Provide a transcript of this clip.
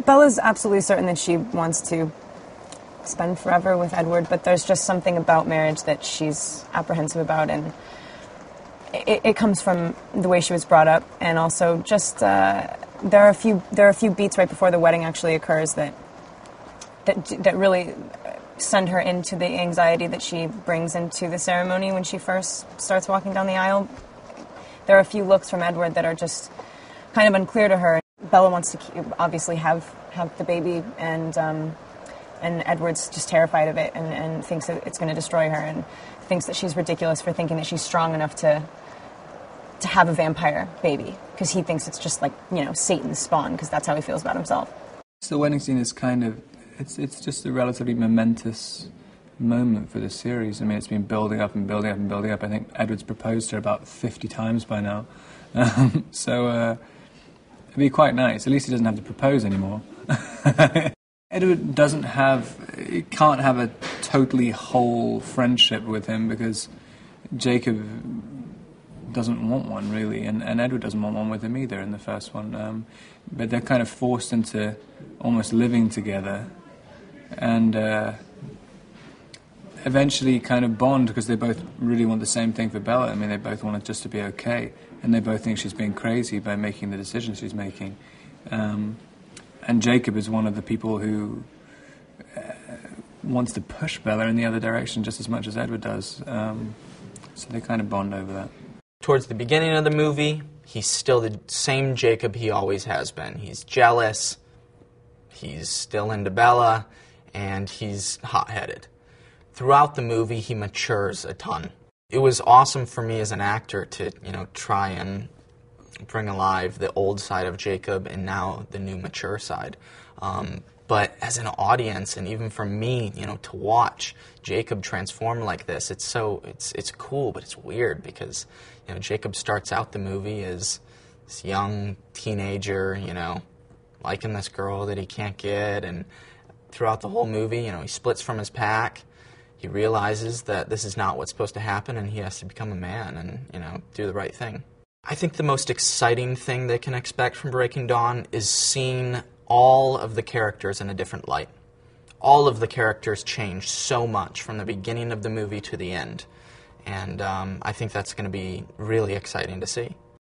Bella's absolutely certain that she wants to spend forever with Edward, but there's just something about marriage that she's apprehensive about, and it comes from the way she was brought up, and also just there are a few beats right before the wedding actually occurs that really send her into the anxiety that she brings into the ceremony when she first starts walking down the aisle. There are a few looks from Edward that are just kind of unclear to her. Bella wants to obviously have the baby, and Edward's just terrified of it and thinks that it's going to destroy her, and thinks that she's ridiculous for thinking that she's strong enough to have a vampire baby, because he thinks it's just like, you know, Satan's spawn, because that's how he feels about himself. So the wedding scene is kind of, it's just a relatively momentous moment for the series. I mean, it's been building up and building up and building up. I think Edward's proposed to her about 50 times by now. So it'd be quite nice. At least he doesn't have to propose anymore. Edward can't have a totally whole friendship with him, because Jacob doesn't want one, really, and Edward doesn't want one with him either in the first one. But they're kind of forced into almost living together, and eventually kind of bond, because they both really want the same thing for Bella. I mean, they both want it just to be okay, and they both think she's being crazy by making the decisions she's making. And Jacob is one of the people who wants to push Bella in the other direction just as much as Edward does. So they kind of bond over that. Towards the beginning of the movie, he's still the same Jacob he always has been. He's jealous, he's still into Bella, and he's hot-headed. Throughout the movie, he matures a ton. It was awesome for me as an actor to, try and bring alive the old side of Jacob and now the new mature side. But as an audience, and even for me, to watch Jacob transform like this, it's cool, but it's weird, because Jacob starts out the movie as this young teenager, liking this girl that he can't get, and throughout the whole movie, he splits from his pack. He realizes that this is not what's supposed to happen, and he has to become a man and, do the right thing. I think the most exciting thing they can expect from Breaking Dawn is seeing all of the characters in a different light. All of the characters change so much from the beginning of the movie to the end. And I think that's going to be really exciting to see.